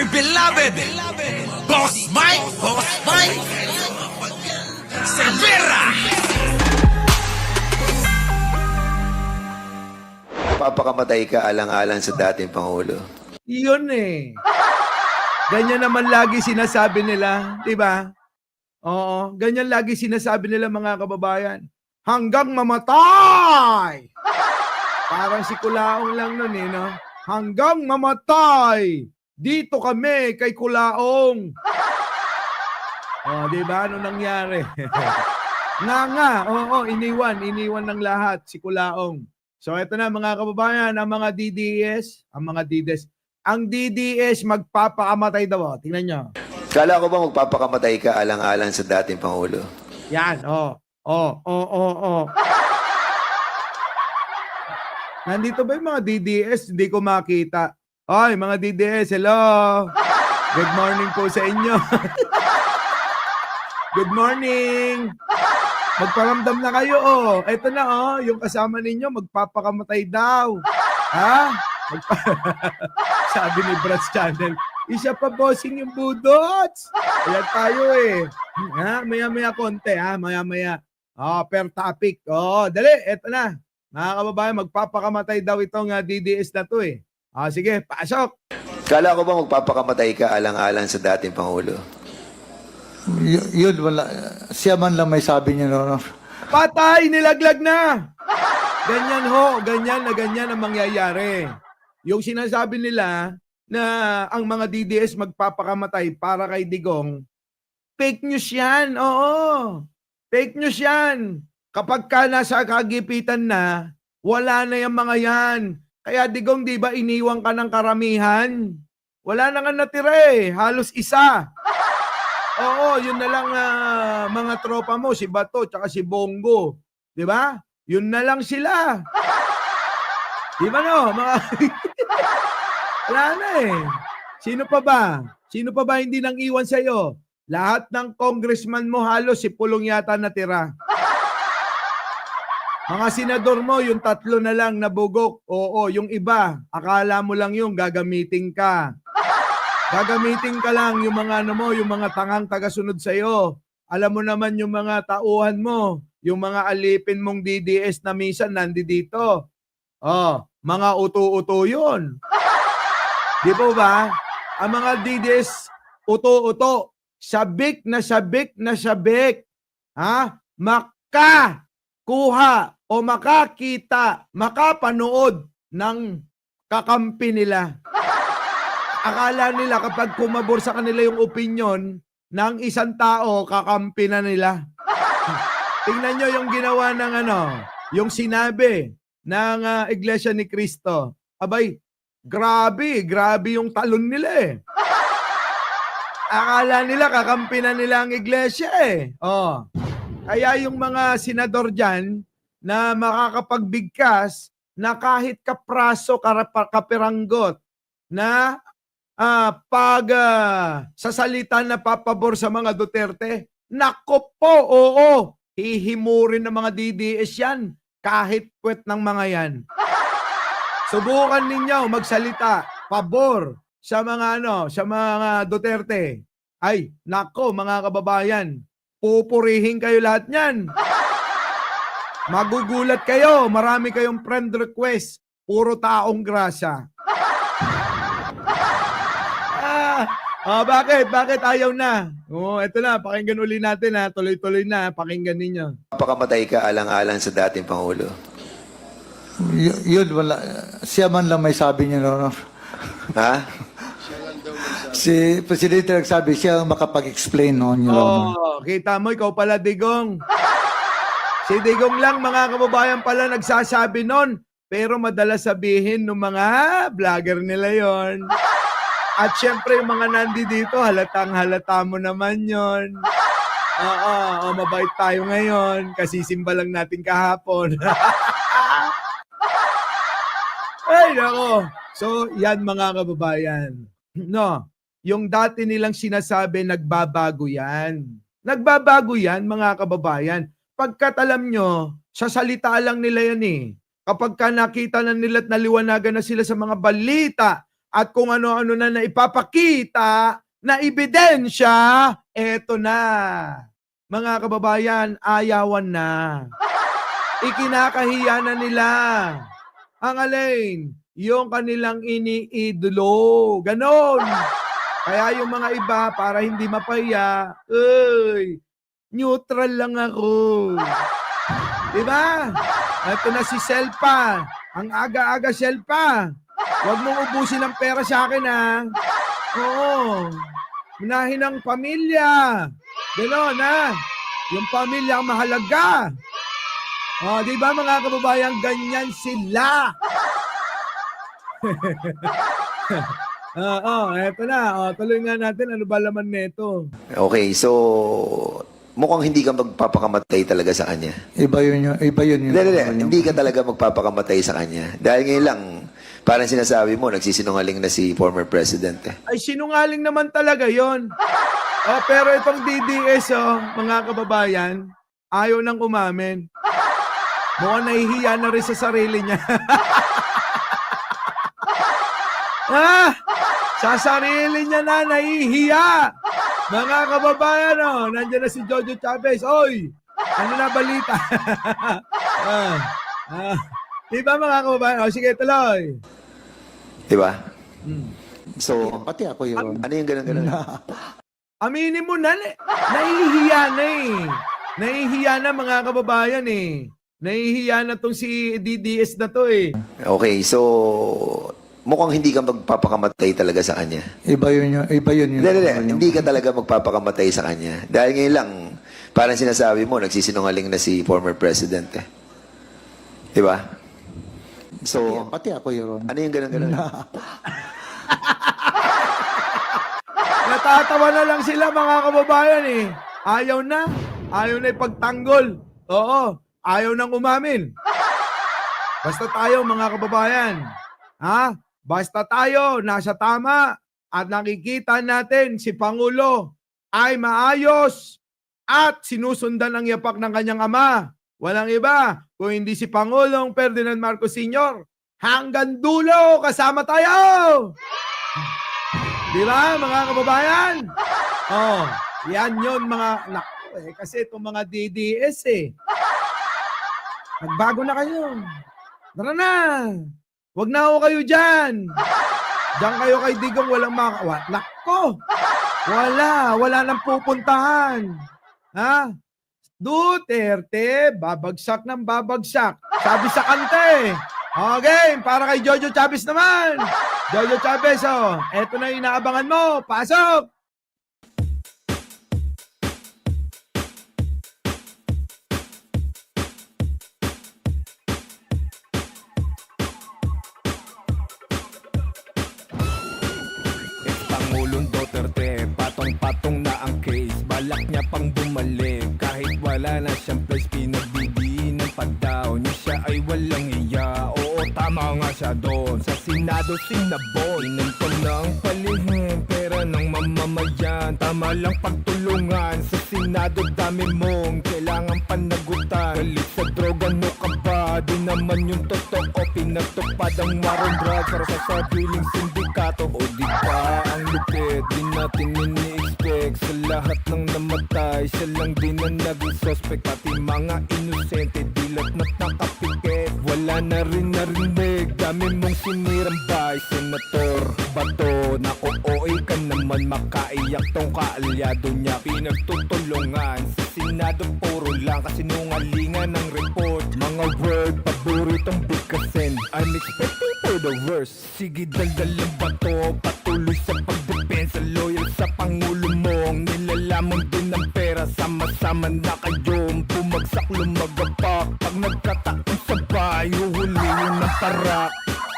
beloved Boss Mike Cervera. Papakamatay ka alang-alang sa dating Pangulo. Yun eh. Ganyan naman lagi sinasabi nila, di ba? Oo, ganyan lagi sinasabi nila mga kababayan. Hanggang mamatay! Parang si Kulaong lang nun eh, no? Hanggang mamatay! Dito kami kay Kulaong. Oh, di ba? Ano nangyari? Oo, iniwan ng lahat si Kulaong. So ito na mga kababayan, ang mga DDS, ang DDS magpapakamatay daw. Tingnan nyo. Kala ko ba magpapakamatay ka alang-alang sa dating Pangulo? Yan, oh. Nandito ba yung mga DDS? Hindi ko makita. Ay, mga DDS, hello. Good morning po sa inyo. Good morning. Magparamdam na kayo, oh. Ito na, oh. Yung kasama ninyo, magpapakamatay daw. Ha? Sabi ni Bratz Channel, isa pa bossing yung budots. Ayan tayo eh. Ha? Maya-maya konti, ha? Maya-maya. Oh, per topic. Oh, dali, eto na. Mga kababayan, magpapakamatay daw itong DDS na to eh. Sige, pasok. Kala ko ba magpapakamatay ka alang-alang sa dating Pangulo? Yun, wala. Siya man lang may sabi niya, no? Patay, nilaglag na. Ganyan ho, ganyan ang mangyayari. Yung sinasabi nila na ang mga DDS magpapakamatay para kay Digong, fake news yan, oo. Fake news yan. Kapag ka nasa kagipitan na, wala na yung mga yan. Kaya Digong, di ba iniwan ka ng karamihan? Wala na nga natira eh, halos isa. Oo, yun na lang mga tropa mo, si Bato tsaka si Bongo. Di ba? Yun na lang sila. Di ba no? Wala na eh. Sino pa ba? Sino pa ba hindi nang iwan sa'yo? Lahat ng congressman mo halos si Pulong yata natira. Mga senador mo, yung 3 na lang nabugok. Oo, yung iba, akala mo lang yung gagamitin ka. Gagamitin ka lang yung mga yung mga tangang tagasunod sa iyo. Alam mo naman yung mga tauhan mo, yung mga alipin mong DDS na minsan nandito. Mga uto-uto 'yun. Di po ba? Ang mga DDS uto-uto, sabik na sabik na sabik. Makakuha o makakita, makapanood ng kakampi nila. Akala nila kapag kumabor sa kanila yung opinion ng isang tao, kakampi na nila. Tingnan nyo yung ginawa ng yung sinabi ng Iglesia ni Cristo. Abay, grabe yung talon nila eh. Akala nila kakampi na nila ang Iglesia eh. Kaya yung mga senador dyan na makakapagbigkas na kahit kapraso, kapiranggot na pag sasalita na papabor sa mga Duterte, nako po, oo, hihimurin ng mga DDS yan, kahit puwet ng mga yan. Subukan ninyo magsalita, pabor sa mga sa mga Duterte. Ay, nako mga kababayan, pupurihin kayo lahat niyan. Magugulat kayo, marami kayong friend request, puro taong grasa. Bakit ayaw na? Ito na, pakinggan uli natin tuloy-tuloy na, pakinggan ninyo. Papakamatay ka alang-alang sa dating Pangulo. Yun, wala. Siya man lang may sabi niya, no? Ha? Si Presidente nagsabi, siya ang makapag-explain, no? Kita mo, ikaw pala, Digong. Si Digong lang, mga kababayan pala nagsasabi nun. Pero madalas sabihin ng mga vlogger nila yon. At syempre yung mga nandito, halata mo naman yon. Mabait tayo ngayon kasi simba lang natin kahapon. Ay, nako. So, yan mga kababayan. No, yung dati nilang sinasabi, nagbabago yan. Nagbabago yan, mga kababayan. Pagkat alam nyo, sa salita lang nila yan eh. Kapag ka nakita na nila at naliwanagan na sila sa mga balita at kung ano-ano na naipapakita na ebidensya, eto na. Mga kababayan, ayawan na. Ikinakahiya na nila. Ang alin, yung kanilang iniidolo. Ganon. Kaya yung mga iba, para hindi mapahiya, neutral lang ako. Diba? Ito na si Selpa. Ang aga-aga, Selpa. Huwag mong ubusin ang pera sa akin, ha? Oo. Unahin ang pamilya. Ganon, ha? Yung pamilya ang mahalaga. O, di ba mga kababayan, ganyan sila. Eto na. Tuloy nga natin. Ano ba laman nito? Okay, so mukhang hindi ka magpapakamatay talaga sa kanya. Iba yun. Hindi ka talaga magpapakamatay sa kanya. Dahil ngayon lang, parang sinasabi mo, nagsisinungaling na si former president. Ay, sinungaling naman talaga yon. Pero itong DDS, mga kababayan, ayaw nang umamin. Mukhang nahihiya na rin sa sarili niya. Sa sarili niya na nahihiya. Mga kababayan, nandiyan na si Jojo Chavez. Oy, ano na balita? Diba mga kababayan? Sige, tuloy. Diba? So, Pati ako yun. ano yung ganun-ganun? Aminin mo na, nahihiya na eh. Nahihiya na mga kababayan eh. Nahihiya na tong si DDS na to eh. Okay, so mukhang hindi ka magpapakamatay talaga sa kanya. Iba yun. Hindi ka talaga magpapakamatay sa kanya. Dahil ngayon lang, parang sinasabi mo, nagsisinungaling na si former president. Diba? So, Pati ako yun. ano yung ganun-ganun? Natatawa na lang sila mga kababayan eh. Ayaw na ipagtanggol. Oo, ayaw nang umamin. Basta tayo mga kababayan. Basta tayo nasa tama at nakikita natin si Pangulo ay maayos at sinusundan ang yapak ng kanyang ama. Walang iba kung hindi si Pangulong Ferdinand Marcos Sr. Hanggang dulo kasama tayo! Di ba mga kababayan? Yan yun mga... kasi itong mga DDS Nagbago na kayo. Tara na! Huwag na ako kayo dyan. Diyan kayo kay Digong walang Nako! Wala nang pupuntahan. Duterte, babagsak ng babagsak. Sabi sa kante. Okay, para kay Jojo Chavez naman. Jojo Chavez, eto na yung inaabangan mo. Pasok! Pangulong Duterte, patong-patong na ang case. Balak niya pang bumalik. Kahit wala na siyang place, pinagdidiinan pa daw niya siya ay walang iya. Oo, tama nga siya doon. Sa Senado, sinabon. Inanto ng palihim, pera ng mamamayan. Tama lang pagtulungan. Sa Senado, dami mong kailangan panagutan. Galit sa droga, no ka ba? Di naman yung totoo. Pinagtupad ang war on drugs para sa sariling sindikato. O di ba ang lupit? Di natin ini-expect. Sa lahat ng namatay, siya lang din ang naging suspect. Pati mga inosente, dilat na nakapikit. Wala na rin narinig. Dami mong sinirang bay, Senator Bato. Naku, OA ka naman, makaiyak tong kaalyado niya. Pinagtutulungan sa Senado, puro lang kasinungalingan ng report. Mga word, paboritong bigkasin. I'm expecting for the worst. Sige, daldalang bato, patuloy sa pagdepensa. Loyal sa Pangulo mong nilalamon din ng pera. Sama-sama na kayong bumagsak, lumagapak. Pag nagkataon sa bahay, huhulihin ng parak.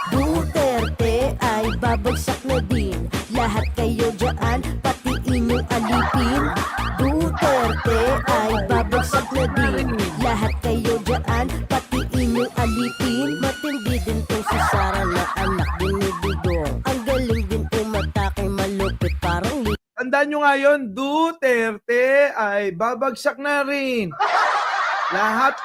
Duterte ay babagsak na din. Lahat kayo dyan, pati inyong alipin. Duterte ay babagsak na din. Lahat kayo dyan, pati inyong alipin. Matindi din tong si Sara na anak din ni Digong. Ang galing din umatake, malupit parang Tandaan nyo nga yun, Duterte ay babagsak na rin. Lahat,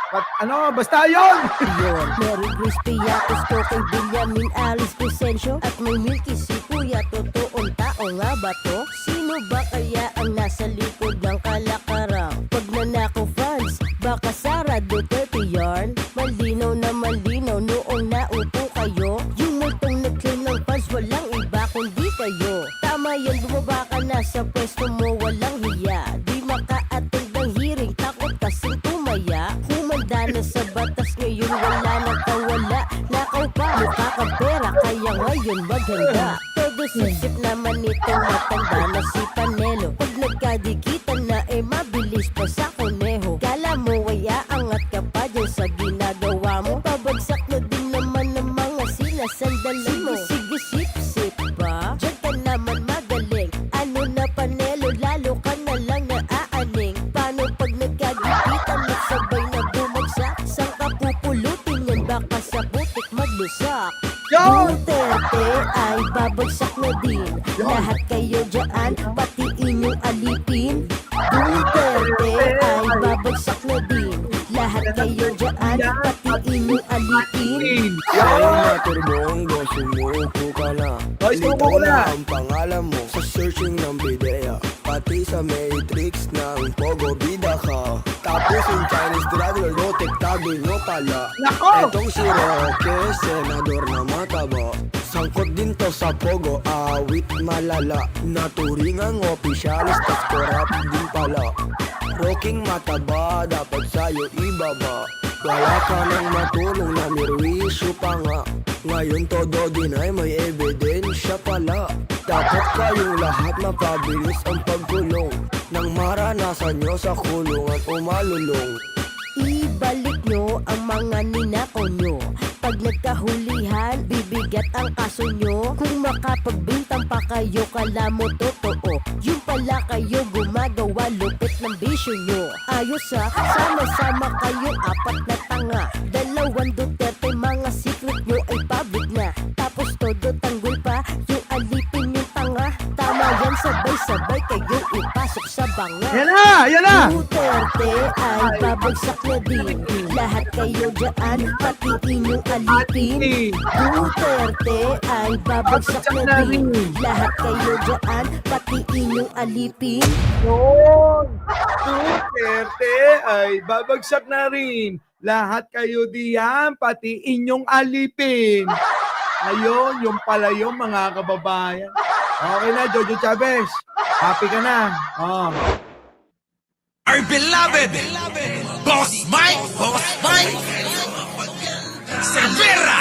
basta yun! Leon. Mary Grace Piatos ko kay Villamin Alice Crescencio at may Milky Secret kuya, totoong tao nga ba to? Sino ba kaya ang nasa likod ng kalakaran? Pag nanakaw fans, baka Sara Duterte yarn? Malinaw na malinaw noong naupo kayo. Yung multong nag-claim ng fans, walang iba kundi kayo. Tama yan, bumaba ka na sa pwesto mo, walang hiya. Di maka-attend ng hearing, takot kasing tumaya. Humanda na sa batas ngayon, wala nang kawala. Nakaw pa, mukha kang pera, kaya ngayon maghanda. Todo sisip naman itong matanda na si Panelo. Pag nagkadikitan na mabilis pa sa kuneho. Kala mo ay aangat ka pa dyan sa ginagawa mo. Pabagsak na din naman ng mga sinasandalan mo. Sige, sip-sip pa, diyan ka naman magaling. Ano na Panelo, lalo ka na lang naaaning. Paano pag nagkadikitan at sabay na bumagsak? Saan ka pupulutin yan, baka sa putik maglusak. Duterte ay babagsak na din. Lahat kayo dyan, pati inyong alipin. Duterte ay babagsak na din. Lahat kayo dyan, pati inyong alipin. Sa'yo na turbongo, sumuko ka na. Ay, sumuko Dito na. ang pangalan mo sa searching ng bidea. Pati sa matrix ng Pogo, bida ka. Tapos yung Chinese driver, detektado nyo pala. Nako! Etong si Roque, senador na mataba. Sangkot din to sa Pogo, awit malala. Naturingang opisyalis, tas korap din pala. Rocking mataba, dapat sa'yo ibaba. Wala ka nang matulong na mirwisyo pa nga. Ngayon todo din ay may ebidensya pala. Dapat kayong lahat mapabilis ang pagkulong. Nang maranasan nyo sa kulungan o malulong. Ibalik nyo ang mga ninakaw nyo. Pag nagkahulihan, bibigat ang kaso nyo. Kung makapagbintang pa kayo, kala mo totoo. Yung pala kayo gumagawa, lupit ng bisyo nyo. Ayos sama-sama kayo, apat na tanga. Dalawang Duterte, mga secret nyo ay public na. Tapos todo tanggol pa, yung alipin yung tanga. Tama yan, sabay-sabay kayong ipasok sa banga. Yan na! Yan na! Duterte ay babagsak na din. Lahat kayo dyan, pati inyong alipin. Duterte ay babagsak na din. Lahat kayo dyan, pati inyong alipin. Yun! Duterte ay babagsak na rin. Lahat kayo diyan, pati inyong alipin. Ayun, yung pala yung mga kababayan. Okay na, Jojo Chavez. Happy ka na. Oh. Our beloved Boss Mike Cervera.